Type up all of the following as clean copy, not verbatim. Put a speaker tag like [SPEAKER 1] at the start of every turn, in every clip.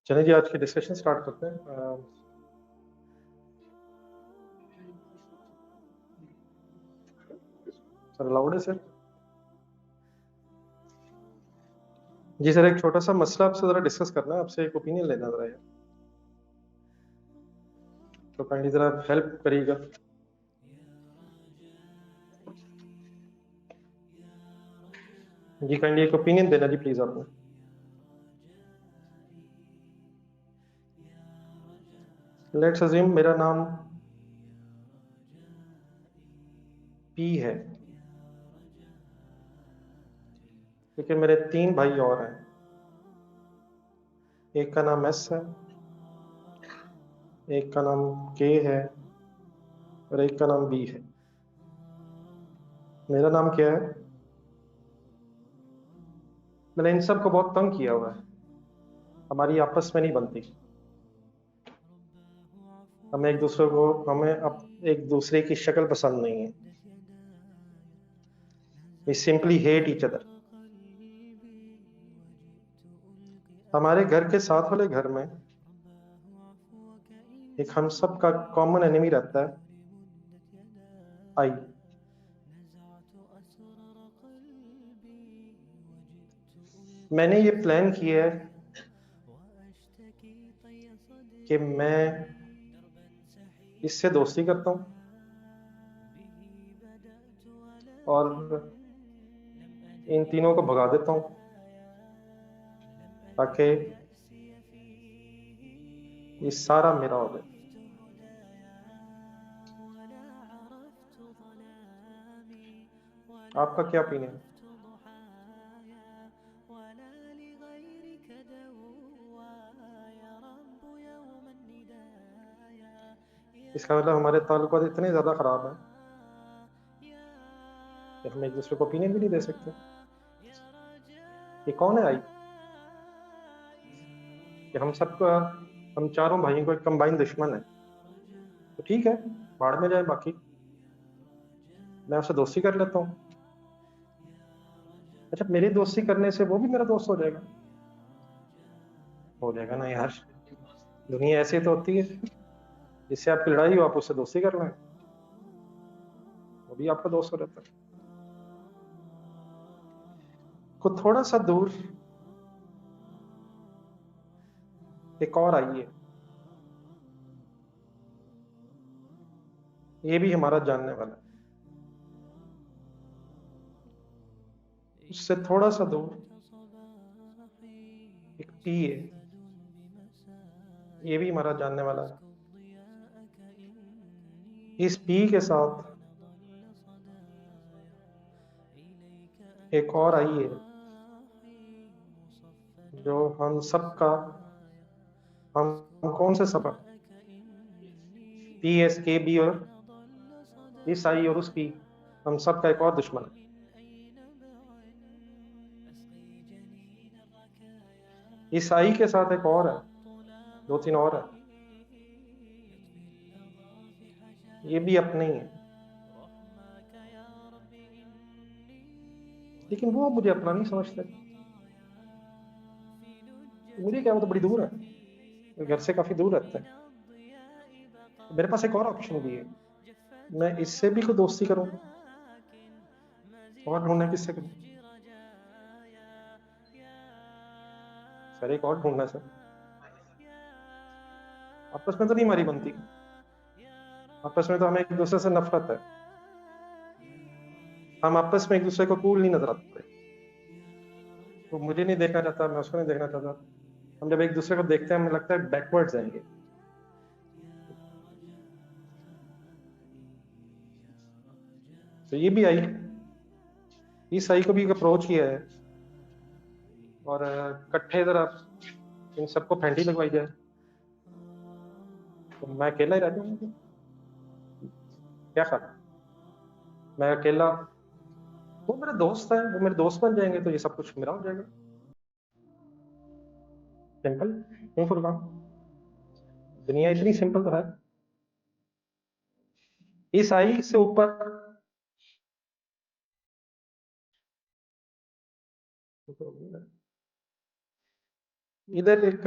[SPEAKER 1] چلیں جی آج کی ڈسکشن سٹارٹ کرتے ہیں. سر لاؤڈ ہے سر؟ جی سر ایک چھوٹا سا مسئلہ آپ سے ذرا ڈسکس کرنا ہے، آپ سے ایک اوپینین لینا ذرا ہے، تو کائنڈلی ذرا ہیلپ کریے گا. جی کائنڈلی ایک اوپینین دینا جی پلیز آپ نے. لیٹس ازیوم میرا نام پی ہے، لیکن میرے 3 بھائی اور ہیں. ایک کا نام ایس ہے، ایک کا نام کے ہے، اور ایک کا نام بی ہے. میرا نام کیا ہے؟ میں نے ان سب کو بہت تنگ کیا ہوا ہے، ہماری آپس میں نہیں بنتی. ہمیں ایک دوسرے کی شکل پسند نہیں ہے. We simply hate each other. ہمارے گھر کے ساتھ والے گھر میں ایک ہم سب کا کامن انیمی رہتا ہے، آئی. میں نے یہ پلان کیا ہے کہ میں اس سے دوستی کرتا ہوں اور ان تینوں کو بھگا دیتا ہوں تاکہ یہ سارا میرا ہو جائے. آپ کا کیا اوپینین ہے؟ اس کا مطلب ہمارے تعلقات اتنے زیادہ خراب ہیں کہ ہم ایک دوسرے کو اوپینین بھی نہیں دے سکتے. یہ کون ہے آئی کہ ہم چاروں بھائیوں کو ایک کمبائن دشمن ہے؟ تو ٹھیک ہے، بھاڑ میں جائے، باقی میں اس سے دوستی کر لیتا ہوں. اچھا میری دوستی کرنے سے وہ بھی میرا دوست ہو جائے گا؟ ہو جائے گا نا یار، دنیا ایسی تو ہوتی ہے، جس سے آپ کی لڑائی ہو آپ اس سے دوستی کر لیں، وہ بھی آپ کا دوست ہو جاتا ہے. کو تھوڑا سا دور ایک اور آئی ہے، یہ بھی ہمارا جاننے والا ہے. اس سے تھوڑا سا دور ایک پی ہے، یہ بھی ہمارا جاننے والا ہے. اس پی کے ساتھ ایک اور آئی ہے جو ہم سب کا، ہم کون سے سفر، پی ایس کے بی اور اس آئی اور اس پی، ہم سب کا ایک اور دشمن ہے. اس آئی کے ساتھ ایک اور ہے، 2-3 اور ہے، یہ بھی اپنے ہی ہیں، لیکن وہ مجھے اپنا نہیں سمجھتے. مجھے کیا، وہ تو بڑی دور ہے، گھر سے کافی دور رہتا ہے. میرے پاس ایک اور آپشن بھی ہے، میں اس سے بھی کوئی دوستی کروں اور ڈھونڈنا کس سے کروں؟ سر ایک اور ڈھونڈنا سر، آپس میں تو نہیں ہماری بنتی، آپس میں تو ہمیں ایک دوسرے سے نفرت ہے، ہم آپس میں ایک دوسرے کو کول نہیں نظر آتے. وہ مجھے نہیں دیکھنا چاہتا، میں اس کو نہیں دیکھنا چاہتا. ہم جب ایک دوسرے کو دیکھتے ہیں ہمیں لگتا ہے بیکورڈ جائیں گے. تو یہ بھی آئی، اس آئی کو بھی اپروچ کیا ہے اور کٹھے ذرا ان سب کو پھینٹی لگوائی جائے، تو میں اکیلا ہی رہ جاؤں گا. کیا خیال ہے؟ میں اکیلا، وہ میرے دوست ہیں، وہ میرے دوست بن جائیں گے تو یہ سب کچھ میرا ہو جائے گا. سمپل کیوں فرقان، دنیا اتنی سمپل تو ہے. اس آئی سے اوپر ادھر ایک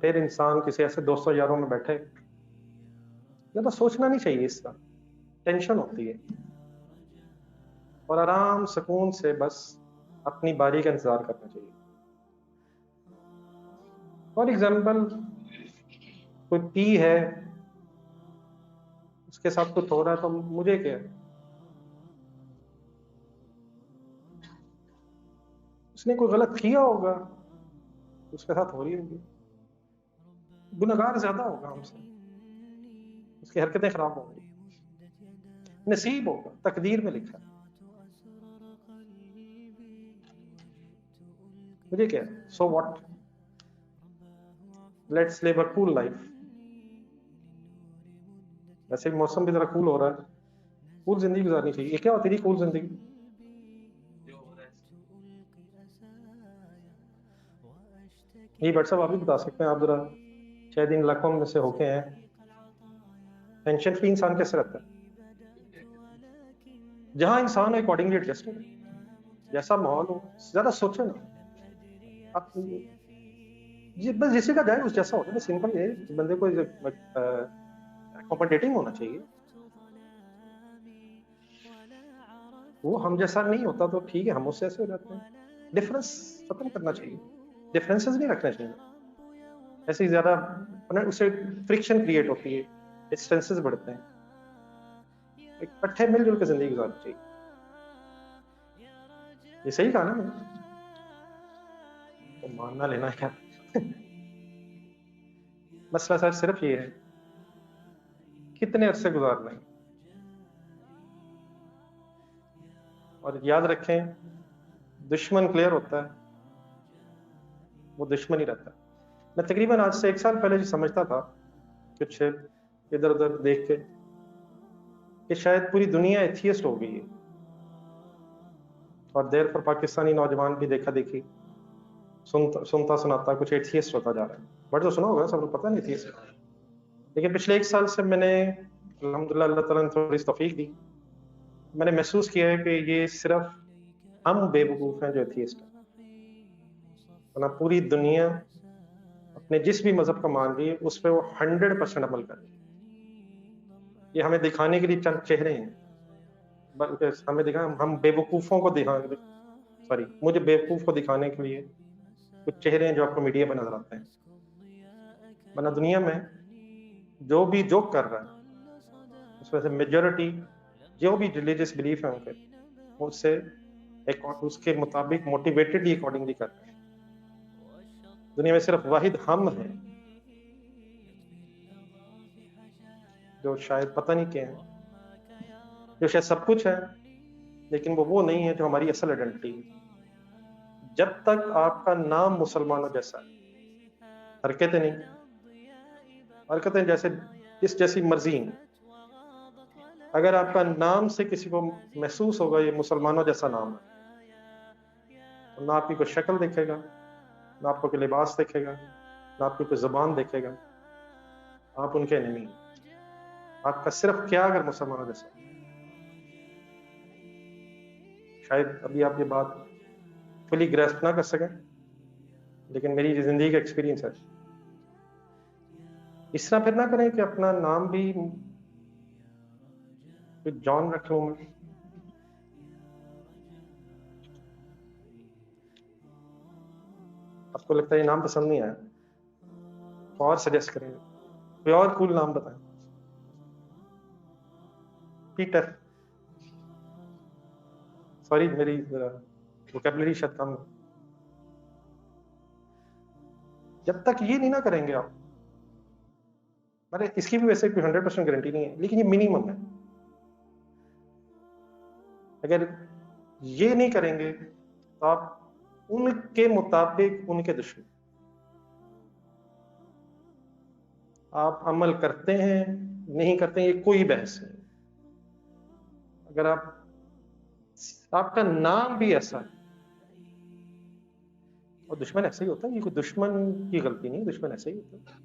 [SPEAKER 1] پھر انسان کسی ایسے دوستوں یاروں میں بیٹھے، زیادہ سوچنا نہیں چاہیے، اس کا ٹینشن ہوتی ہے، اور آرام سکون سے بس اپنی باری کا انتظار کرنا چاہیے. فار ایگزامپل کوئی پی ہے، اس کے ساتھ کچھ ہو رہا ہے تو مجھے کیا ہے؟ اس نے کوئی غلط کیا ہوگا، اس کے ساتھ ہو رہی ہوگی، گناہگار زیادہ ہوگا ہم سے، اس کی حرکتیں خراب ہوں گی، نصیب ہوگا، تقدیر میں لکھا ہے. مجھے کیا ہے؟ So what, let's live a cool life. ویسے موسم بھی ذرا کول ہو رہا ہے، کول زندگی گزارنی چاہیے. یہ کیا ہوتی تھی کول زندگی؟ یہ بٹ صاحب آپ بھی بتا سکتے ہیں، آپ ذرا شاید ان علاقوں میں سے ہو کے ہیں، ٹینشن فری انسان کیسے رہتا ہے؟ جہاں انسان اکارڈنگلی ایڈجسٹ ہو، جیسا ماحول ہو، زیادہ سوچے نا آپ، بس جسی کا جائے اس جیسا ہوتا ہے. سمپل یہ بندے کو اکوموڈیٹنگ ہونا چاہیے. وہ ہم جیسا نہیں ہوتا تو ٹھیک ہے، ہم اس سے ایسے ہو جاتے ہیں. ڈفرنس ختم کرنا چاہیے، ڈفرینسز نہیں رکھنا چاہیے. ایسے ہی زیادہ اس سے فرکشن کریٹ ہوتی ہے، ڈسٹینسز بڑھتے ہیں. اکٹھے مل جل کے زندگی گزارنی چاہیے. یہ صحیح کہا نا میں نے؟ تو ماننا لینا کیا مسئلہ سر صرف یہ ہے کتنے عرصے گزارنا ہے. اور یاد رکھیں، دشمن کلیئر ہوتا ہے، وہ دشمن ہی رہتا ہے. میں تقریباً آج سے 1 سال پہلے جو سمجھتا تھا کچھ ادھر ادھر دیکھ کے کہ شاید پوری دنیا ایتھیسٹ ہو گئی ہے، اور دیر پر پاکستانی نوجوان بھی دیکھا دیکھی سنتا سناتا کچھ ایتھیسٹ ہوتا جا رہا ہے. بٹ تو سنا ہوگا سب کو پتہ نہیں ایتھیسٹ. لیکن پچھلے 1 سال سے میں نے الحمدللہ اللہ تعالیٰ نے تھوڑی توفیق دی، میں نے محسوس کیا ہے کہ یہ صرف ہم بے وقوف ہیں جو ایتھیسٹ ہیں، ورنہ پوری دنیا اپنے جس بھی مذہب کا مان رہی ہے اس پہ وہ 100% عمل کر رہی ہے. یہ ہمیں دکھانے کے لیے چند چہرے ہیں، بلکہ ہمیں دکھا ہم بے وقوفوں کو مجھے بے وقوف کو دکھانے کے لیے کچھ چہرے ہیں جو آپ کو میڈیا پہ نظر آتے ہیں. ورنہ دنیا میں جو بھی جو کر رہا ہے اس میں سے میجورٹی جو بھی ریلیجیس بلیف ہے ان کے، اس سے اس کے مطابق موٹیویٹڈلی اکارڈنگلی کر رہے ہیں. دنیا میں صرف واحد ہم ہیں جو شاید پتہ نہیں کیا ہیں، جو شاید سب کچھ ہے لیکن وہ نہیں ہے جو ہماری اصل آئیڈینٹی ہے. جب تک آپ کا نام مسلمانوں جیسا ہے، حرکتیں نہیں، حرکتیں جیسے جس جیسی مرضی ہیں. اگر آپ کا نام سے کسی کو محسوس ہوگا یہ مسلمانوں جیسا نام ہے، تو نہ آپ کی کوئی شکل دیکھے گا، نہ آپ کو کوئی لباس دیکھے گا، نہ آپ کی کوئی زبان دیکھے گا، آپ ان کے انیمی ہیں. آپ کا صرف کیا اگر مسلمانوں جیسا. شاید ابھی آپ یہ بات فلی گریسپ نہ کر سکیں، لیکن میری زندگی کا ایکسپیرینس ہے. اس طرح پھر نہ کریں کہ اپنا نام بھی جان رکھ لوں میں. آپ کو لگتا ہے یہ نام پسند نہیں آیا تو اور سجیسٹ کریں، کوئی اور کول نام بتائیں. پیٹر، سوری میری ووکیبلری شاید کم ہے. جب تک یہ نہیں نہ کریں گے آپ، اس کی بھی ویسے کوئی 100% گارنٹی نہیں ہے، لیکن یہ منیمم ہے. اگر یہ نہیں کریں گے تو آپ ان کے مطابق ان کے دشمن. آپ عمل کرتے ہیں نہیں کرتے ہیں یہ کوئی بحث نہیں. اگر آپ کا نام بھی ایسا ہے، اور دشمن ایسا ہی ہوتا ہے، یہ کوئی دشمن کی غلطی نہیں، دشمن ایسا ہی ہوتا ہے.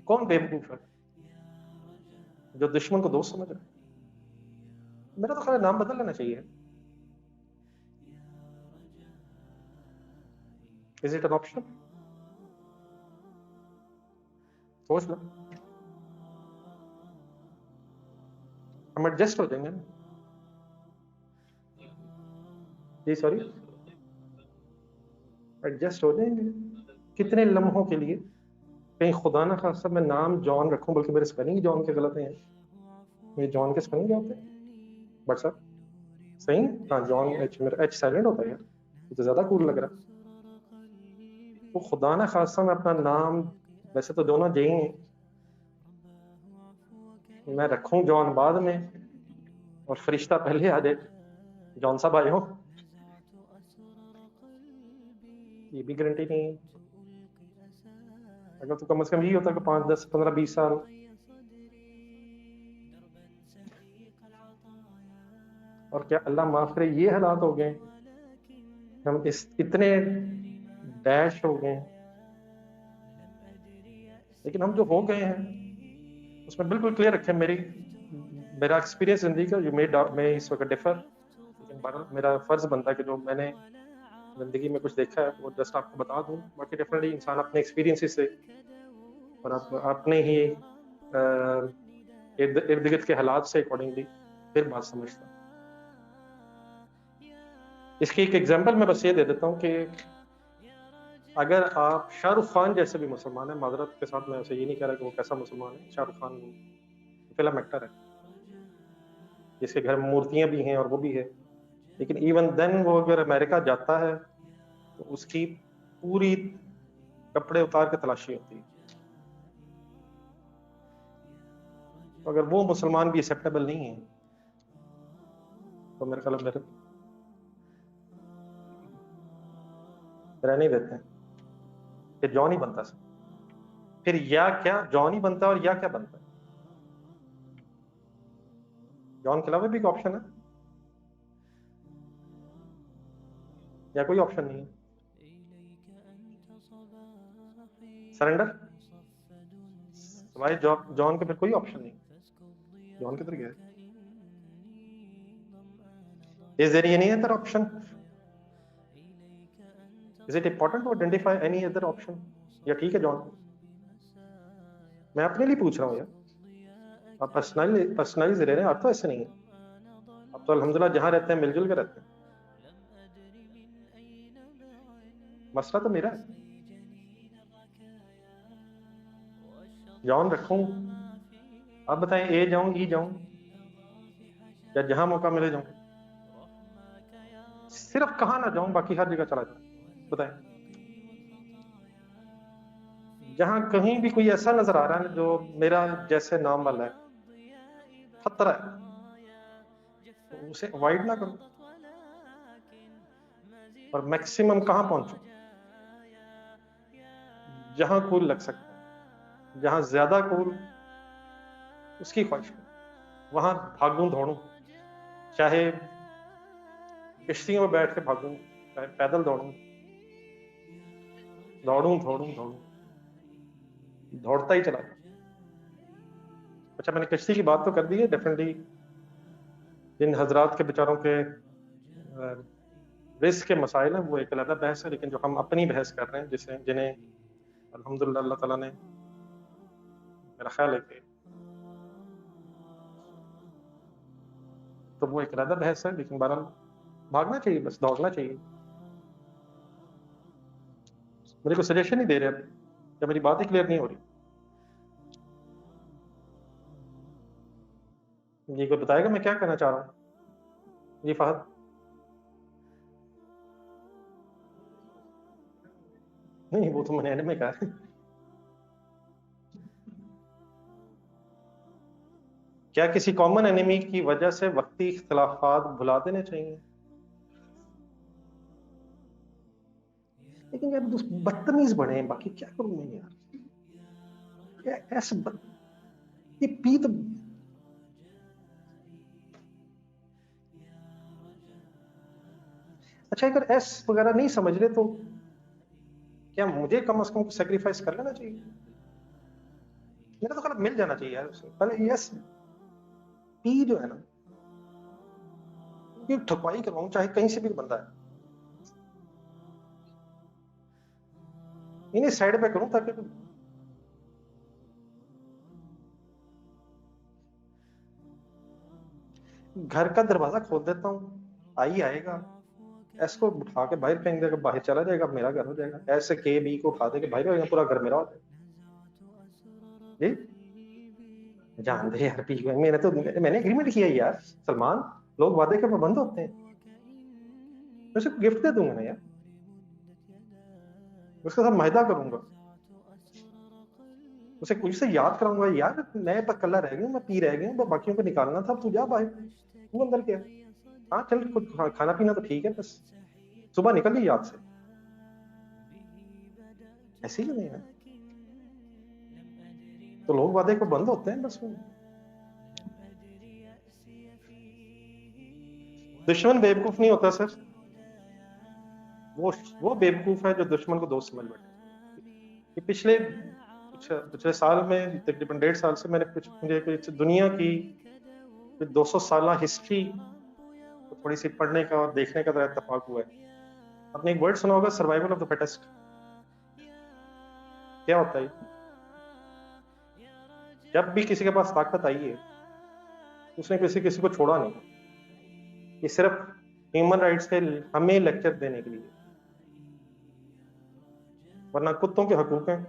[SPEAKER 1] کون بے وقوف ہے جو دشمن کو دوست سمجھ رہا ہے؟ میرا تو خیال نام بدل لینا چاہیے. Is it an option? سوچ لو، ہم ایڈجسٹ ہو جائیں گے نا. جی سوری، ایڈجسٹ ہو جائیں گے کتنے لمحوں کے لیے. کہیں خدا نہ خاصہ میں نام جان رکھوں، بلکہ میرے اسپیلنگ جان کے غلط ہیں. میرے جان کے اسپیلنگ ہوتے ہیں بٹ سر صحیح. ہاں جان ایچ، میرا ایچ سائلنٹ ہوتا ہے یار، یہ تو زیادہ کول لگ رہا. وہ خدا نہ خاصہ میں اپنا نام، ویسے تو دونوں جے ہیں، میں رکھوں جان بعد میں اور فرشتہ پہلے آ جائے جان صاحب آئے ہو، یہ بھی گارنٹی نہیں ہے. اگر تو کم از کم یہ ہوتا کہ 5 10 15 20 سال اور کیا اللہ معاف کرے یہ حالات ہو گئے، ہم اتنے ڈیش ہو گئے. لیکن ہم جو ہو گئے ہیں اس میں بالکل کلیئر رکھیں، میرا ایکسپیرینس زندگی کا جو میں اس وقت ڈفر، لیکن میرا فرض بنتا ہے کہ جو میں نے زندگی میں کچھ دیکھا ہے وہ جسٹ آپ کو بتا دوں. باقی ڈیفینیٹلی انسان اپنے ایکسپیرینس سے اور اپنے ہی ارد گرد کے حالات سے اکارڈنگلی پھر بات سمجھتا. اس کی ایک ایگزامپل میں بس یہ دے دیتا ہوں کہ اگر آپ شاہ رخ خان جیسے بھی مسلمان ہیں، معذرت کے ساتھ میں اسے یہ نہیں کہہ رہا کہ وہ کیسا مسلمان ہے، شاہ رخ خان فلم ایکٹر ہے جس کے گھر میں مورتیاں بھی ہیں اور وہ بھی ہے، لیکن ایون دین وہ اگر امریکہ جاتا ہے تو اس کی پوری کپڑے اتار کے تلاشی ہوتی ہے. اگر وہ مسلمان بھی ایکسیپٹیبل نہیں ہے تو میرے خیال میں رہنے دیتے ہیں کہ جان ہی بنتا ہے. پھر یا کیا جان ہی بنتا ہے اور یا کیا بنتا ہے؟ جان کے علاوہ بھی ایک آپشن ہے یا کوئی آپشن نہیں ہے؟ سرنڈر سوائے جان کے پھر کوئی آپشن نہیں. جان کدھر گیا؟ Is there any other option? Is it important to identify any other option? یا ٹھیک ہے جان، میں اپنے لیے پوچھ رہا ہوں یار. آپ پرسنلائز رہ رہے ہیں، آپ تو ایسے نہیں ہیں. آپ تو الحمدللہ جہاں رہتے ہیں مل جل کے رہتے ہیں. مسئلہ تو میرا ہے، جان رکھوں. آپ بتائیں اے جاؤں ای جاؤں یا جہاں موقع ملے جاؤں؟ صرف کہاں نہ جاؤں، باقی ہر جگہ چلا جاؤں. بتائیں جہاں کہیں بھی کوئی ایسا نظر آ رہا ہے جو میرا جیسے نام والا ہے، خطرہ ہے، تو اسے اوائڈ نہ کروں اور میکسیمم کہاں پہنچوں؟ جہاں کول لگ سکتا ہے، جہاں زیادہ کول اس کی خواہش کروں، وہاں بھاگوں دوڑوں. چاہے کشتیوں میں بیٹھ کے بھاگوں، چاہے پیدل دوڑوں، دوڑتا ہی چلا. اچھا میں نے کشتی کی بات تو کر دی ہے. ڈیفینیٹلی جن حضرات کے بیچاروں کے رزق کے مسائل ہیں وہ ایک علیحدہ بحث ہے، لیکن جو ہم اپنی بحث کر رہے ہیں جنہیں الحمدللہ اللہ تعالیٰ نے، میرا خیال ہے کہ تو وہ ایک علیحدہ بحث ہے. لیکن بہرحال بھاگنا چاہیے، بس دوڑنا چاہیے. مجھے کوئی سجیشن نہیں دے رہے کیا میری بات ہی کلیئر نہیں ہو رہی؟ جی کوئی بتائے گا میں کیا کہنا چاہ رہا ہوں؟ جی فہد. نہیں وہ تو میں نے اینڈ میں کہا. کیا کسی کامن انیمی کی وجہ سے وقتی اختلافات بھلا دینے چاہیے؟ لیکن یار بدتمیز بڑے ہیں، باقی کیا کروں میں یار. ایسا یہ پی تو اچھا اگر ایس وغیرہ نہیں سمجھ رہے تو کیا مجھے کم از کم سیکریفائس کر لینا چاہیے؟ میرا تو خیال مل جانا چاہیے یار اسے. پہلے یس پی جو ہے نا یہ ٹھپائی کرواؤں چاہے کہیں سے بھی بندہ ہے، انہیں سائڈ پہ کروں تاکہ گھر کا دروازہ کھول دیتا ہوں, آئے گا, ایس کو اٹھا کے باہر پھینک دے گا, باہر چلا جائے گا, میرا گھر ہو جائے گا. ایسے کے بی کو اٹھا دے کے باہر ہو جائے گا, پورا گھر میرا ہو جائے گا. جی جان دے یار, میں نے اگریمنٹ کیا یار سلمان, لوگ وعدے کے پابند ہوتے ہیں. میں اسے گفٹ دے دوں گا نا یار, اس کے ساتھ معاہدہ کروں گا, اسے کچھ سے یاد کراؤں گا, یار میں کلا رہ گیا ہوں, میں پی رہ گیا ہوں, باقیوں کو نکالنا تھا, تو جا باہر, تو اندر کیا, ہاں چل کچھ کھانا پینا تو ٹھیک ہے, بس صبح نکل گئی یاد سے. ایسے ہی نہیں ہے تو لوگ وعدے کو بند ہوتے ہیں. بس دشمن بیوقوف نہیں ہوتا سر, وہ بیوقوف ہے جو دشمن کو دوست سمجھ بیٹھے. کہ پچھلے سال میں تقریباً 1.5 سال سے مجھے دنیا کی 200 سالہ ہسٹری تھوڑی سی پڑھنے کا اور دیکھنے کا ذرا اتفاق ہوا ہے. آپ نے ایک ورڈ سنا ہوگا, سروائیول آف دا فٹسٹ. کیا ہوتا ہے؟ جب بھی کسی کے پاس طاقت آئی ہے, اس نے کسی کو چھوڑا نہیں. یہ صرف ہیومن رائٹس کے ہمیں لیکچر دینے کے لیے, ورنہ کتوں کے حقوق ہیں.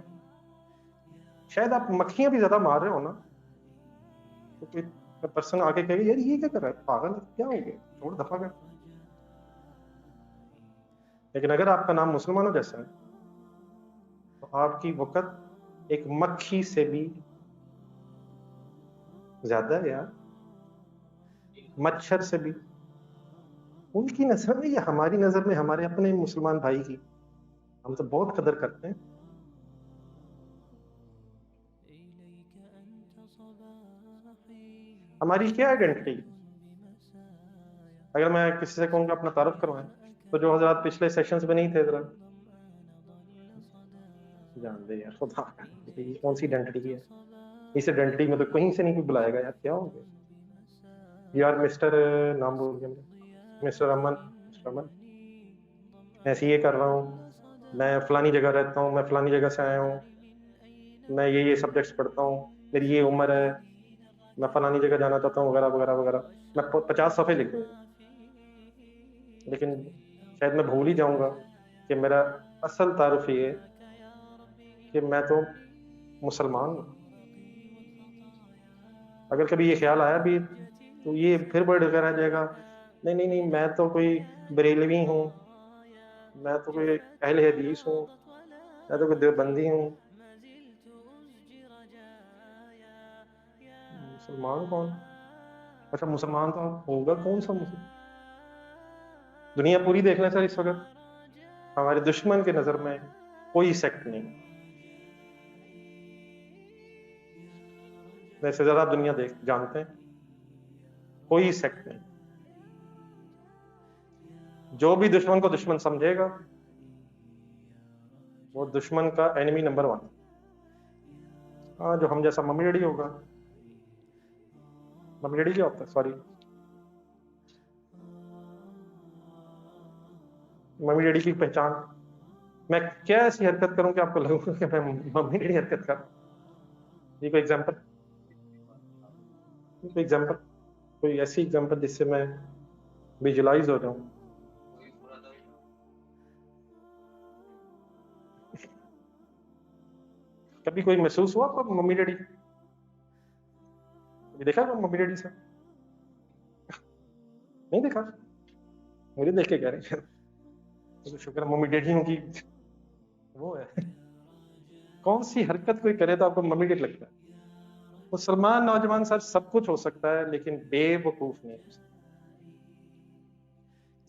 [SPEAKER 1] شاید آپ مکھیاں بھی زیادہ مار رہے ہو نا, تو کوئی پرسن آ کے کہے یار یہ کیا کر رہا ہے, پاگل کیا ہو گیا, چھوڑ دفعہ کر. لیکن اگر آپ کا نام مسلمانوں جیسا ہے تو آپ کی وقت ایک مکھی سے بھی زیادہ ہے یار, مچھر سے بھی. ان کی نظر میں یا ہماری نظر میں, ہمارے اپنے مسلمان بھائی کی ہم تو بہت قدر کرتے ہیں. ہماری کیا آئیڈینٹی؟ اگر میں کسی سے کہوں گا اپنا تعارف کروائیں, تو جو حضرات پچھلے سیشنز میں نہیں تھے, ذرا جان دے یار, خدا کون سی آئیڈینٹی ہے؟ اس آئیڈینٹی میں تو کہیں سے نہیں کوئی بلائے گا یار, کیا ہو گیا یار. مسٹر نام بول گیا, مسٹر امن, میں ایسے یہ کر رہا ہوں, میں فلانی جگہ رہتا ہوں, میں فلانی جگہ سے آیا ہوں, میں یہ سبجیکٹس پڑھتا ہوں, میری یہ عمر ہے, میں فلانی جگہ جانا چاہتا ہوں, وغیرہ وغیرہ وغیرہ. میں 50 صفحے لکھ دوں, لیکن شاید میں بھول ہی جاؤں گا کہ میرا اصل تعارف یہ ہے کہ میں تو مسلمان ہوں. اگر کبھی یہ خیال آیا بھی تو یہ پھر بڑھ کر آ جائے گا, نہیں نہیں نہیں, میں تو کوئی بریلوی ہوں, میں تو کوئی اہل حدیث ہوں, میں تو کوئی دیوبندی ہوں. مسلمان کون؟ اچھا مسلمان تو ہوگا کون سا مسلمان؟ دنیا پوری دیکھ لیں سر, اس وقت ہمارے دشمن کے نظر میں کوئی سیکٹ نہیں, ویسے زیادہ دنیا جانتے ہیں, کوئی سیکٹ نہیں. جو بھی دشمن کو دشمن سمجھے گا وہ دشمن کا اینیمی نمبر 1. ہاں, جو ہم جیسا ممی ڈیڈی ہوگا, ممی ڈیڈی کیا ہوتا ہے, سوری, ممی ڈیڈی کی پہچان, میں کیا ایسی حرکت کروں کہ آپ کو لگوں کہ میں ممی ڈیڈی حرکت کر. یہ کوئی ایگزامپل, کوئی ایسی ایگزامپل جس سے میں ویژولائز ہو جاؤں. کبھی کوئی محسوس ہوا آپ کو ممی ڈیڈی؟ دیکھا ممی ڈیڈی سے؟ نہیں دیکھا؟ مجھے دیکھ کے کہہ رہے ہیں شکر ممی ڈیڈیوں کی وہ ہے. کون سی حرکت کوئی کرے تو آپ کو ممی ڈیڈی لگتا ہے؟ مسلمان نوجوان سر سب کچھ ہو سکتا ہے, لیکن بے وقوف نہیں ہو سکتا.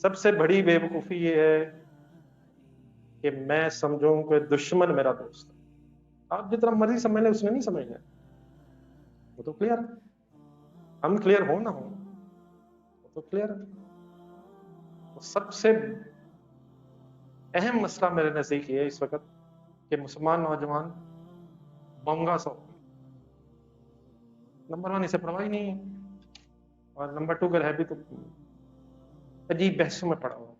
[SPEAKER 1] سب سے بڑی بے وقوفی یہ ہے کہ میں سمجھوں کہ دشمن میرا دوست ہے. آپ جتنا مرضی سمجھ لیں, اس نے نہیں سمجھنا. وہ تو کلیئر, ہم کلیئر ہو نہ ہو, وہ تو کلیئر ہے. سب سے اہم مسئلہ میرے نزدیک یہ ہے اس وقت کہ مسلمان نوجوان بونگا سا ہو. نمبر 1 اسے پرواہ نہیں ہے, اور نمبر 2 اگر ہے بھی تو عجیب بحثوں میں پڑا ہوا.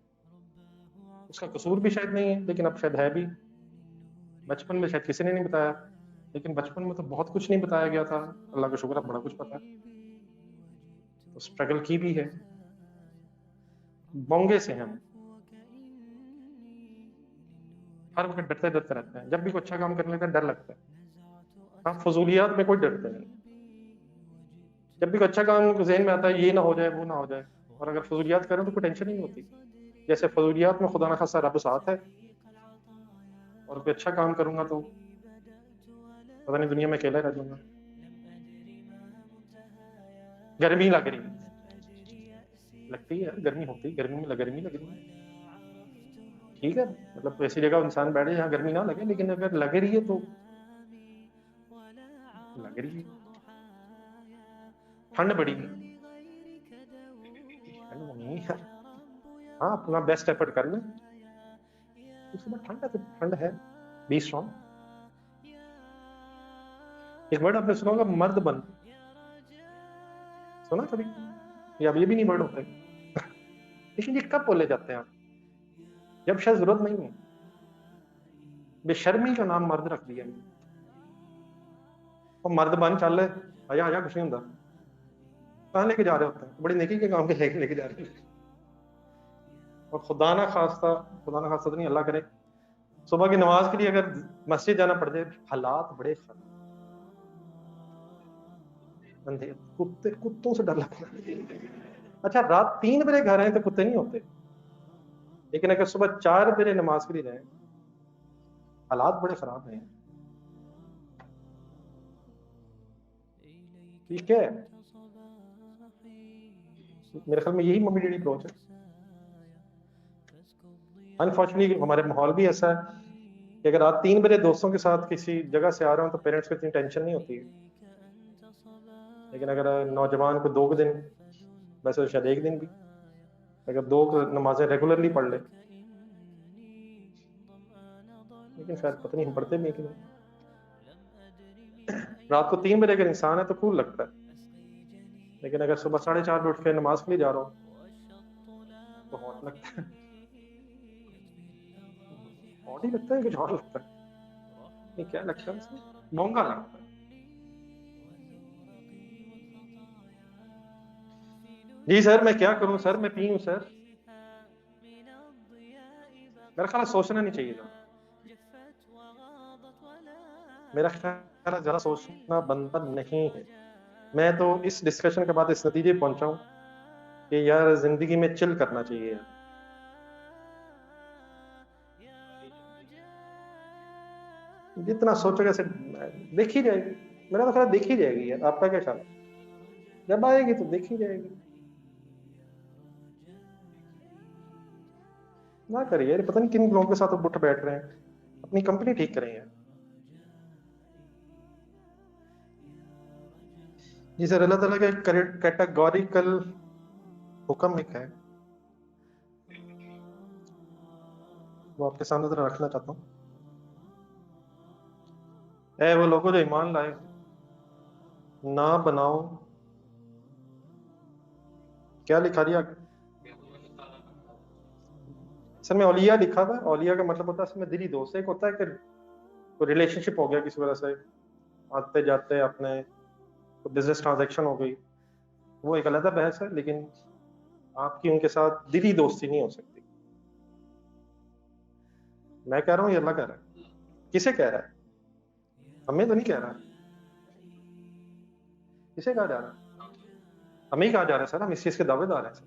[SPEAKER 1] اس کا قصور بھی شاید نہیں ہے, لیکن اب شاید ہے بھی. بچپن میں شاید کسی نے نہیں بتایا, لیکن بچپن میں تو بہت کچھ نہیں بتایا گیا تھا. اللہ کا شکر ہے بڑا کچھ پتا ہے. تو اسٹرگل کی بھی ہے، بونگے سے ہم ہر وقت ڈرتے ڈرتے رہتے ہیں، جب بھی کوئی اچھا کام کرنے لگتا ہے ڈر لگتا ہے. ہاں فضولیات میں کوئی ڈرتے نہیں، جب بھی کوئی اچھا کام ذہن میں آتا ہے یہ نہ ہو جائے وہ نہ ہو جائے، اور اگر فضولیات کریں تو کوئی ٹینشن ہی نہیں ہوتی. جیسے فضولیات میں خدا نہ خاصہ رب ساتھ ہے، اور کوئی اچھا کام کروں گا تو پتہ نہیں دنیا میں اکیلا رہ جاؤں گا. گرمی لگ رہی لگتی ہے، گرمی ہوتی، گرمی میں گرمی لگ رہی ہے، ٹھیک ہے، مطلب ایسی جگہ انسان بیٹھے جہاں گرمی نہ لگے، لیکن اگر لگ رہی ہے تو لگ رہی ہے. ٹھنڈ بڑی ٹھنڈ نہیں ہے، ہاں اپنا بیسٹ ایفرٹ کر لیں. اس کے بعد ٹھنڈ ہے تو ٹھنڈ ہے، بی اسٹرانگ. ایک ورڈ آپ نے سنا ہوگا مرد بن، سنا کبھی؟ یہ اب یہ بھی نہیں ورڈ ہوتے، لیکن یہ کب بولے جاتے ہیں آپ؟ جب شاید ضرورت نہیں ہے. بے شرمی کا نام مرد رکھ دیا. اور مرد بن چل رہے آجا آجا کچھ نہیں ہوتا، کہاں لے کے جا رہے ہوتے ہیں؟ بڑی نیکی کے کام کے لے کے جا رہے ہیں. اور خدا نہ خواستہ تو نہیں، اللہ کرے صبح کی نماز کے لیے اگر مسجد جانا پڑ جائے، حالات بڑے خراب، کتوں سے ڈر لگتا ہے. اچھا رات 3 بجے گھر آئے تو کتے نہیں ہوتے، لیکن اگر صبح 4 بجے نماز کے لیے جائیں حالات بڑے خراب ہیں. ٹھیک ہے، میرے خیال میں یہی ممی ڈیڈی اپروچ ہے. انفارچونیٹلی ہمارے ماحول بھی ایسا ہے کہ اگر آپ 3 بجے دوستوں کے ساتھ کسی جگہ سے آ رہے ہوں تو پیرنٹس کو اتنی ٹینشن نہیں ہوتی ہے، لیکن اگر نوجوان کو 2 دن، ویسے تو شاید 1 دن بھی، اگر 2 نمازیں ریگولرلی پڑھ لے، لیکن شاید پتہ نہیں ہم پڑھتے بھی کہ نہیں. رات کو 3 بجے اگر انسان ہے تو کول لگتا ہے، لیکن اگر صبح 4:30 بجے اٹھ کے نماز کے لیے جا رہا ہوں تو ہاٹ لگتا ہے. ہاٹ ہی لگتا ہے، کچھ اور لگتا ہے، یہ کیا لگتا ہے اسے؟ مونگا لگتا ہے. جی سر میں کیا کروں سر، میں پیوں سر. میرا خیال سوچنا نہیں چاہیے تھا، میرا خیال زیادہ سوچنا بنتا نہیں ہے. میں تو اس ڈسکشن کے بعد اس نتیجے پہنچا ہوں کہ یار زندگی میں چل کرنا چاہیے. جتنا سوچو گے دیکھی جائے گی، میرا تو خیال دیکھی جائے گی یار. آپ کا کیا خیال ہے؟ جب آئے گی تو دیکھی جائے گی. نہ کریے، پتہ نہیں کن لوگوں کے ساتھ اٹھ بیٹھ رہے ہیں، اپنی کمپنی ٹھیک کریں گے. جی سر، اللہ تعالیٰ کا ایک کیٹاگوریکل حکم ایک ہے، وہ آپ کے سامنے ذرا رکھنا چاہتا ہوں. اے وہ لوگوں جو ایمان لائے، نہ بناؤ، کیا لکھا دیا سر میں اولیاء لکھا تھا. اولیاء کا مطلب ہوتا ہے اس میں دلی دوست. ایک ہوتا ہے کہ کوئی ریلیشن شپ ہو گیا کسی وجہ سے، آتے جاتے اپنے بزنس ٹرانزیکشن ہو گئی، وہ ایک علیحدہ بحث ہے، لیکن آپ کی ان کے ساتھ دلی دوستی نہیں ہو سکتی. میں کہہ رہا ہوں یہ اللہ کہہ رہا ہے. کسے کہہ رہا ہے؟ ہمیں تو نہیں کہہ رہا. کسے کہا جا رہا ہے؟ ہمیں ہی کہا جا رہا ہے سر. ہم اس چیز کے دعوے دار ہیں سر،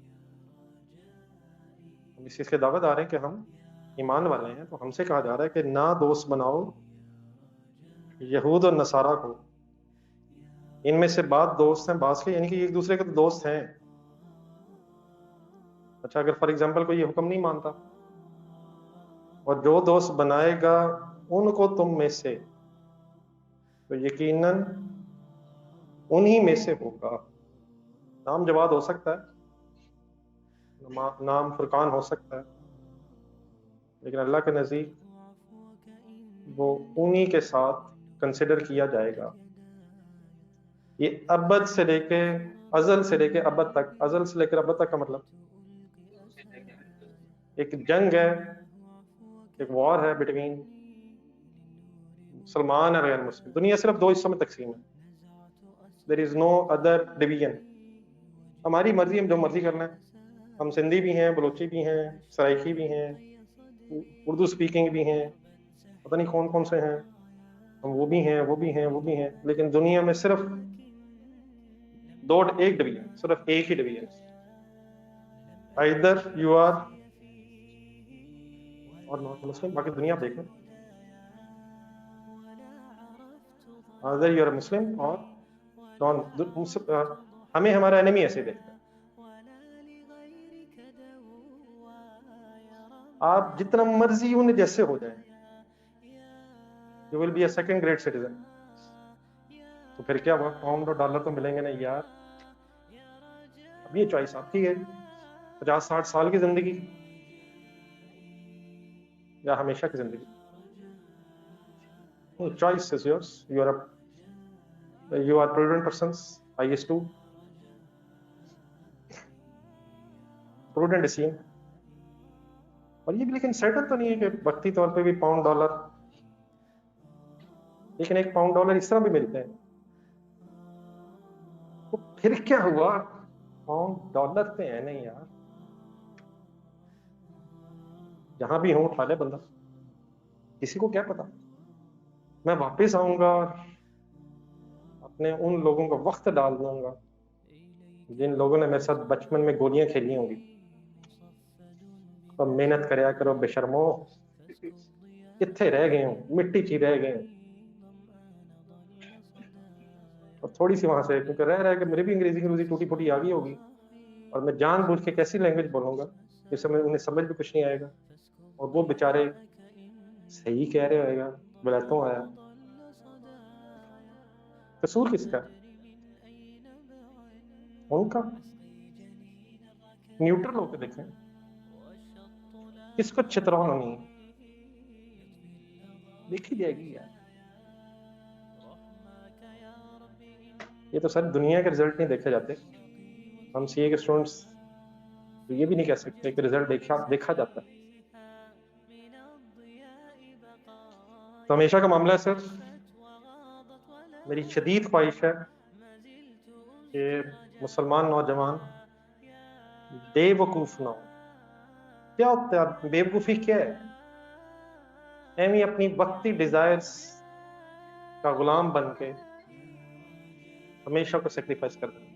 [SPEAKER 1] ہم اس چیز کے دعوے دار ہیں کہ ہم ایمان والے ہیں. تو ہم سے کہا جا رہا ہے کہ نہ دوست بناؤ یہود اور نصارہ کو، ان میں سے بعض دوست ہیں بعض کے، یعنی کہ ایک دوسرے کے تو دوست ہیں. اچھا اگر فار ایگزامپل کوئی یہ حکم نہیں مانتا، اور جو دوست بنائے گا ان کو تم میں سے، تو یقیناً انہی میں سے ہوگا. نام جواد ہو سکتا ہے، نام فرقان ہو سکتا ہے، لیکن اللہ کے نزدیک وہ انہی کے ساتھ کنسیڈر کیا جائے گا. یہ ابد سے لے کے ازل سے لے کے ابد تک، ازل سے لے کر ابد تک کا مطلب ایک جنگ ہے، ایک وار ہے بٹوین مسلمان اور غیر مسلم. دنیا صرف 2 حصوں میں تقسیم ہے. دیر از نو ادر ڈویژن. ہماری مرضی، ہم جو مرضی کرنا ہے. ہم سندھی بھی ہیں، بلوچی بھی ہیں، سرائکی بھی ہیں، اردو سپیکنگ بھی ہیں، پتہ نہیں کون کون سے ہیں، ہم وہ بھی ہیں، وہ بھی ہیں، وہ بھی ہیں. لیکن دنیا میں صرف ایک ڈویژن، صرف ایک ہی ڈویژن. either you are اور نان مسلم. باقی دنیا آپ دیکھ لیں، either you are a Muslim اور نان. ہمیں ہمارا انیمی ایسے دیکھتا ہے. آپ جتنا مرضی ان جیسے ہو جائیں، you will be a second grade citizen. تو پھر کیا ہوا؟ پاؤنڈ اور ڈالر تو ملیں گے نہیں یار. اب یہ چوائس آپ کی ہے، 50-60 سال کی زندگی یا ہمیشہ کی زندگی. Choice is yours. You are prudent persons, IS2 prudent decision. اور یہ بھی لیکن سیٹل تو نہیں ہے کہ وقتی طور پہ بھی پاؤنڈ ڈالر، لیکن ایک پاؤنڈ ڈالر اس طرح بھی ملتے ہیں. تو پھر کیا ہوا؟ پاؤنڈ ڈالر پہ ہے نہیں یار، جہاں بھی ہوں اٹھا لے بندہ. کسی کو کیا پتا؟ میں واپس آؤں گا، اپنے ان لوگوں کو وقت ڈال دوں گا جن لوگوں نے میرے ساتھ بچپن میں گولیاں کھیلی ہوں گی. اور محنت کریا کرو بے شرمو، کتنے رہ گئے ہوں، مٹی چی رہ گئے ہوں. اور تھوڑی سی وہاں سے، کیونکہ رہ کے میری بھی انگریزی ٹوٹی پھوٹی آ گئی ہوگی، اور میں جان بوجھ کے کیسی لینگویج بولوں گا جس میں انہیں سمجھ بھی کچھ نہیں آئے گا، اور وہ بیچارے صحیح کہہ رہے ہوئے گا، بلاتوں آیا. قصور کس کا؟ ان کا. نیوٹرل ہو کے دیکھیں، کس کو چترانا نہیں ہے، دیکھی جائے گی یار. یہ تو ساری دنیا کے رزلٹ نہیں دیکھے جاتے. ہم سی اے کے اسٹوڈنٹس یہ بھی نہیں کہہ سکتے کہ رزلٹ دیکھا جاتا ہے. تو ہمیشہ کا معاملہ ہے سر، میری شدید خواہش ہے کہ مسلمان نوجوان بے وقوف نہ ہو. کیا ہوتا ہے بے وقوفی؟ کیا ہے؟ ایمی اپنی وقتی ڈیزائرز کا غلام بن کے ہمیشہ کو سیکریفائس کر دینا.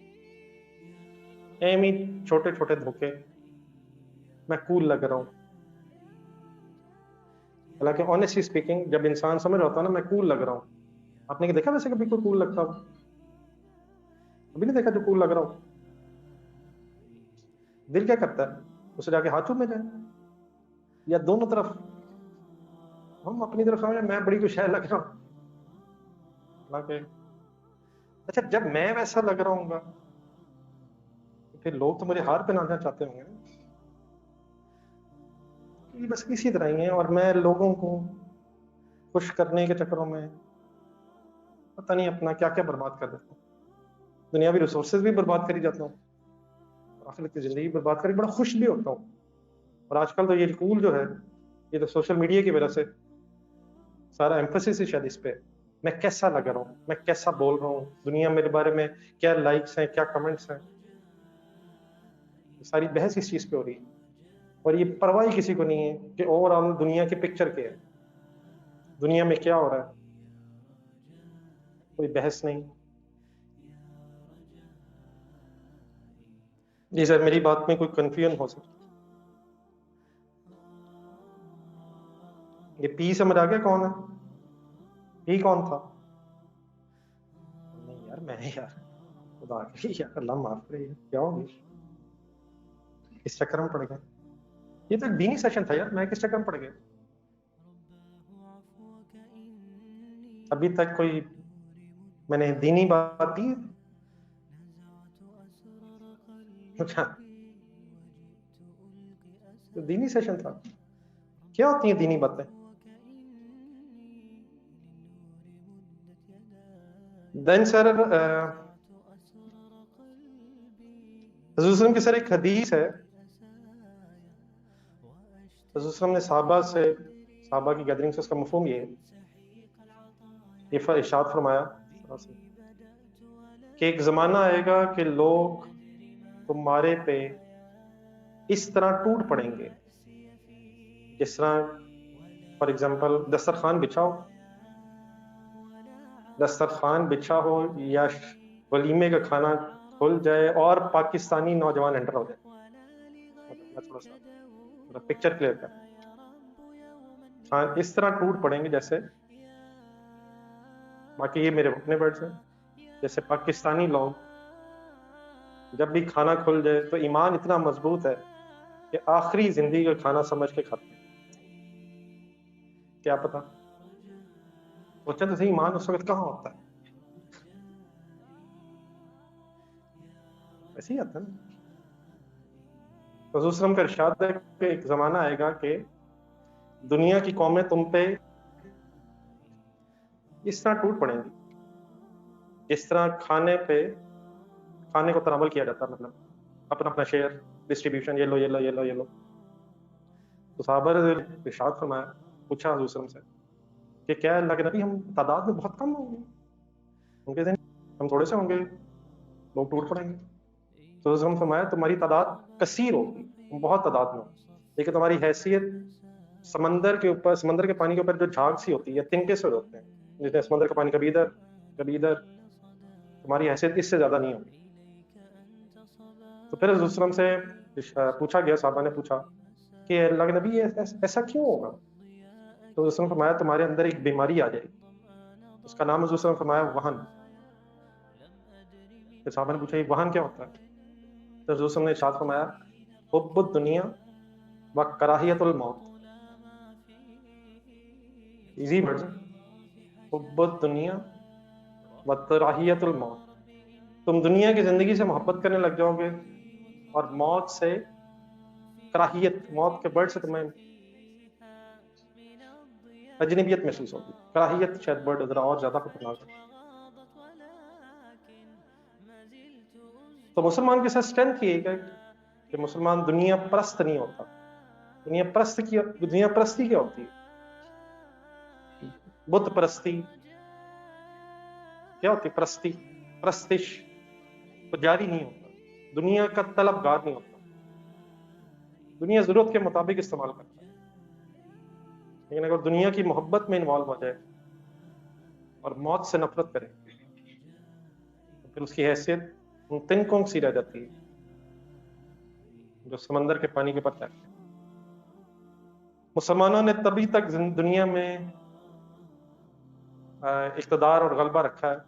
[SPEAKER 1] ایمی چھوٹے چھوٹے دھوکے، میں کول لگ رہا ہوں. حالانکہ آنیسٹلی اسپیکنگ جب انسان سمجھ رہا ہوتا ہے نا میں کول لگ رہا ہوں. آپ نے دیکھا ویسے کبھی کوئی کول لگتا ہو؟ ابھی نہیں دیکھا جو کول لگ رہا ہو. دل کیا کرتا ہے؟ اسے جا کے ہاتھ چومنے جائیں، یا دونوں طرف ہم اپنی طرف سمجھیں میں بڑی کچھ شہر لگ رہا ہوں. حالانکہ اچھا جب میں ویسا لگ رہا ہوں گا تو پھر لوگ تو مجھے ہار پہنانا چاہتے ہوں گے. بس اسی طرح ہی ہیں، اور میں لوگوں کو خوش کرنے کے چکروں میں پتہ نہیں اپنا کیا کیا برباد کر دیتا ہوں. دنیاوی ریسورسز بھی برباد کری جاتا ہوں، آخرت کی زندگی برباد کری. بڑا خوش بھی ہوتا ہوں. اور آج کل تو یہ کول جو ہے، یہ تو سوشل میڈیا کی وجہ سے سارا ایمفسس ہے شاید اس پہ. میں کیسا لگ رہا ہوں، میں کیسا بول رہا ہوں، دنیا میرے بارے میں کیا لائکس ہیں، کیا کمنٹس ہیں. ساری بحث اس چیز پہ ہو رہی ہے، اور یہ پرواہ کسی کو نہیں ہے کہ اوور آل دنیا کی پکچر کیا ہے، دنیا میں کیا ہو رہا ہے. کوئی بحث نہیں. جی سر، میری بات میں کوئی کنفیوژن ہو سکتا. یہ پی سمجھ آ گیا کون ہے؟ پی کون تھا؟ نہیں یار میں یار خدا کے یار اللہ معاف کرے، کیا ہو گیا؟ اس چکر میں پڑ گئے. یہ تو ایک دینی سیشن تھا یار، میں کس چکر میں پڑ گیا؟ ابھی تک کوئی میں نے دینی بات کی؟ اچھا تو دینی سیشن تھا. کیا ہوتی ہیں دینی باتیں؟ دین سر حضور وسلم کی سر ایک حدیث ہے. حضور وسلم نے صحابہ کی گیدرنگ سے اس کا مفہوم یہ ارشاد فرمایا کہ ایک زمانہ آئے گا کہ لوگ تمہارے پہ اس طرح ٹوٹ پڑیں گے جس طرح فار ایگزامپل دسترخوان بچھا ہو یا ولیمے کا کھانا کھل جائے اور پاکستانی نوجوان انٹر ہو جائے. میں تھوڑا سا پکچر کلیئر کر. ہاں اس طرح ٹوٹ پڑیں گے جیسے، باقی یہ میرے اپنے ورڈز ہیں، جیسے پاکستانی لوگ جب بھی کھانا کھل جائے تو ایمان اتنا مضبوط ہے کہ آخری زندگی کا کھانا سمجھ کے کھاتے ہیں. کیا پتا سوچا تو صحیح، ایمان اس وقت کہاں ہوتا ہے؟ ایسے ہی آتا ہے نا. حضور صلی اللہ علیہ وسلم کا ارشاد ہے کہ ایک زمانہ آئے گا کہ دنیا کی قومیں تم پہ اس طرح ٹوٹ پڑیں گی جس طرح کھانے کو تناول کیا جاتا ہے، مطلب اپنا شیئر ڈسٹریبیوشن، یہ لو یہ لو یہ لو یہ لو. تو صحابہ نے ارشاد فرمایا، پوچھا حضور صلی اللہ علیہ وسلم سے کہ کیا اللہ کے نبی ہم تعداد میں بہت کم ہوں گے؟ ان کے ذہن ہم تھوڑے سے ہوں گے، لوگ ٹوٹ پڑیں گے. تو حضور صلی اللہ علیہ وسلم فرمایا تمہاری تعداد کثیر ہوگی، بہت تعداد میں، لیکن تمہاری حیثیت سمندر کے پانی کے اوپر جو جھاگ سی ہوتی ہے، تنکے سے ہوتے ہیں، جتنے سمندر کا پانی کبھی ادھر کبھی ادھر، تمہاری حیثیت اس سے زیادہ نہیں ہوگی. تو پھر حضور صلی اللہ علیہ وسلم سے پوچھا گیا، صحابہ نے پوچھا کہ اللہ کے نبی ایسا کیوں ہوگا؟ تو حضور صلی اللہ علیہ وسلم فرمایا تمہارے اندر ایک بیماری آ جائے گی، اس کا نام حضور صلی اللہ علیہ وسلم فرمایا وہن. پھر صحابہ نے پوچھا یہ وہن کیا ہوتا ہے؟ تو حضور صلی اللہ علیہ وسلم نے ارشاد فرمایا حب الدنیا و کراہیت الموت. ایزی ورڈز، حب الدنیا و کراہیت الموت. تم دنیا کی زندگی سے محبت کرنے لگ جاؤ گے اور موت سے کراہیت، موت کے برڈ سے تمہیں اجنبیت محسوس ہوگی. کراہیت شاید برڈ ذرا اور زیادہ خطرناک ہے. تو مسلمان کے ساتھ اسٹرینتھ یہ ہے کہ مسلمان دنیا پرست نہیں ہوتا. دنیا پرستی کیا ہوتی ہے؟ بت پرستی کیا ہوتی ہے؟ پرستش جاری نہیں ہوتا. دنیا کا طلبگار نہیں ہوتا. دنیا ضرورت کے مطابق استعمال کرتا ہے، لیکن اگر دنیا کی محبت میں انوالو ہو جائے اور موت سے نفرت کرے تو پھر اس کی حیثیت تنکوں سی رہ جاتی ہے جو سمندر کے پانی کے اوپر تیرتے ہیں. مسلمانوں نے تبھی تک دنیا میں اقتدار اور غلبہ رکھا ہے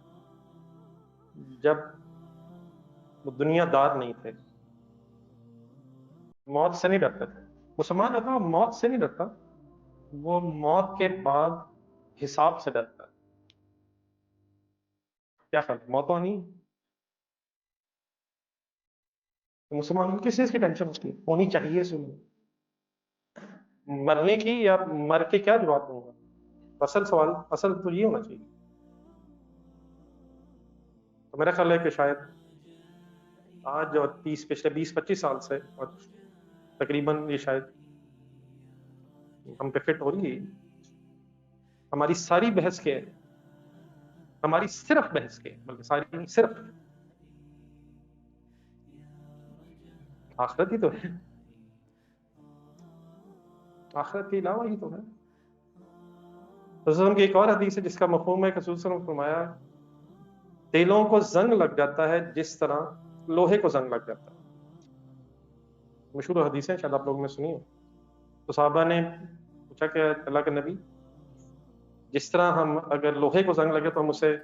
[SPEAKER 1] جب وہ دنیا دار نہیں تھے، موت سے نہیں ڈرتے تھے. مسلمان اگر موت سے نہیں ڈرتا، وہ موت کے بعد حساب سے ڈرتا ہے. کیا خیال؟ موت تو نہیں، مسلمان کس چیز کی ٹینشن ہونی چاہیے سے مرنے کی، یا مر کے کیا جواب دوں گا؟ اصل تو یہ ہونا چاہیے. تو میرا خیال ہے کہ شاید آج اور پچھلے 20-25 سال سے اور تقریباً یہ شاید ہم پہ فٹ ہو رہی ہے. ہماری ساری بحث کے، ہماری صرف بحث کے، بلکہ ساری صرف آخرت ہی تو ہے، آخرت کے علاوہ ہی تو ہے. رسول کی ایک اور حدیث ہے جس کا مفہوم ہے کہ رسول صلی اللہ علیہ وسلم فرمایا دلوں کو زنگ لگ جاتا ہے جس طرح لوہے کو زنگ لگ جاتا ہے. مشہور حدیث ہے، شاید آپ لوگوں نے سنی ہو. تو صحابہ نے پوچھا کہ اللہ کے نبی جس طرح ہم اگر لوہے کو زنگ لگے تو ہم اسے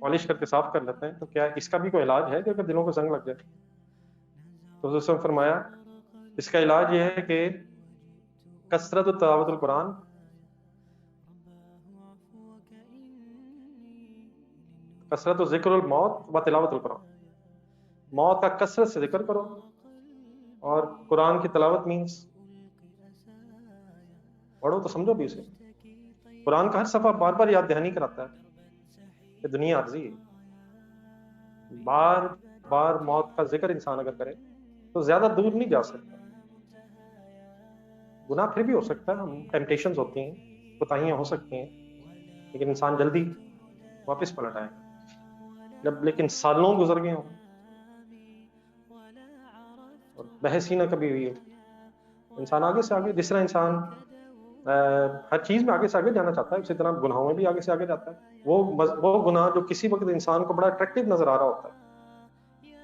[SPEAKER 1] پالش کر کے صاف کر لیتے ہیں، تو کیا اس کا بھی کوئی علاج ہے کہ اگر دلوں کو زنگ لگ جائے؟ تو رسول صلی اللہ علیہ وسلم فرمایا اس کا علاج یہ ہے کہ کثرت تلاوت القرآن، کثرت ذکر الموت و تلاوت القرآن. موت کا کثرت سے ذکر کرو، اور قرآن کی تلاوت مینس پڑھو تو سمجھو بھی اسے. قرآن کا ہر صفحہ بار بار یاد دہانی کراتا ہے کہ دنیا عارضی ہے. بار بار موت کا ذکر انسان اگر کرے تو زیادہ دور نہیں جا سکتا. گناہ پھر بھی ہو سکتا ہے، ٹیمپٹیشنز ہوتی ہیں، کوتاہیاں ہو سکتی ہیں، لیکن انسان جلدی واپس پلٹ آئے. جب لیکن سالوں گزر گئے ہوں اور بحث ہی نہ کبھی ہوئی ہو. انسان آگے سے آگے، جس طرح انسان ہر چیز میں آگے سے آگے جانا چاہتا ہے، اسی طرح گناہوں میں بھی آگے سے آگے جاتا ہے. وہ گناہ جو کسی وقت انسان کو بڑا اٹریکٹیو نظر آ رہا ہوتا ہے،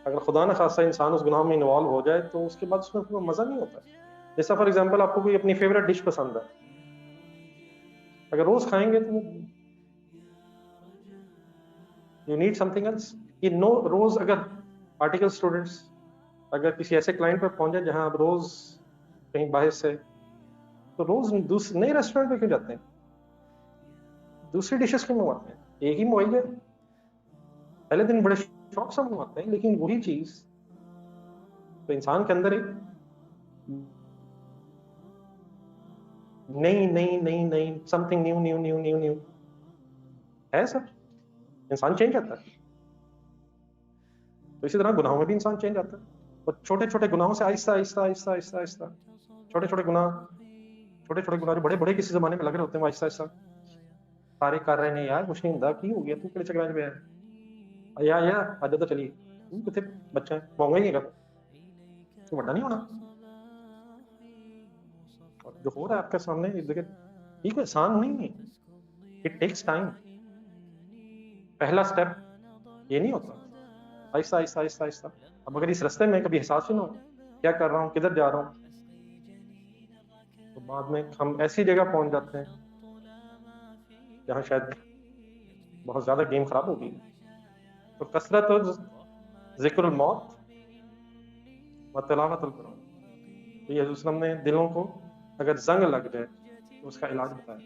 [SPEAKER 1] اگر خدا نہ خاصہ انسان اس گناہ میں انوالو ہو جائے تو اس کے بعد اس میں کوئی مزہ نہیں ہوتا. جیسا فار ایگزامپل آپ کو کوئی اپنی فیوریٹ ڈش پسند ہے، اگر روز کھائیں گے تو you need something else. یہ نو روز اگر آرٹیکل اسٹوڈنٹس اگر کسی ایسے کلائنٹ پر پہنچ جائیں جہاں آپ روز کہیں باہر سے، تو روز نئے ریسٹورینٹ پہ کیوں جاتے ہیں؟ دوسری ڈشز کیوں منگواتے ہیں؟ ایک ہی موئی ہے، پہلے دن بڑے شوق سے منگواتے ہیں، لیکن وہی چیز تو انسان کے اندر ہی نئی سم تھنگ نیو ہے. سب انسان چینج آتا ہے. تو اسی طرح گناہوں میں بھی انسان چینج آتا ہے، اور چھوٹے چھوٹے گناہوں سے آہستہ آہستہ آہستہ آہستہ آہستہ چھوٹے چھوٹے گناہ جو بڑے بڑے کسی زمانے میں لگ رہے ہوتے ہیں، وہ آہستہ آہستہ سارے کر رہے ہیں. یار کچھ نہیں ہوں کی ہو گیا تو کہڑے چکراج میں ہے یا آج تو چلیے کتنے بچہ مونگا ہی نہیں کر تو بڑا نہیں ہونا. اور جو ہو رہا ہے آپ کے سامنے ٹھیک ہے، آسان نہیں ہے، اٹ ٹیکس ٹائم. پہلا اسٹیپ یہ نہیں ہوتا، آہستہ آہستہ آہستہ آہستہ. اب اگر اس رستے میں کبھی احساس ہی نہ ہو کیا کر رہا ہوں، کدھر جا رہا ہوں، تو بعد میں ہم ایسی جگہ پہنچ جاتے ہیں جہاں شاید بہت زیادہ گیم خراب ہوگی. تو کثرت ذکر الموت و تلاوت القرآن، یہ حضرت صلی اللہ علیہ وسلم نے دلوں کو اگر زنگ لگ جائے تو اس کا علاج بتایا.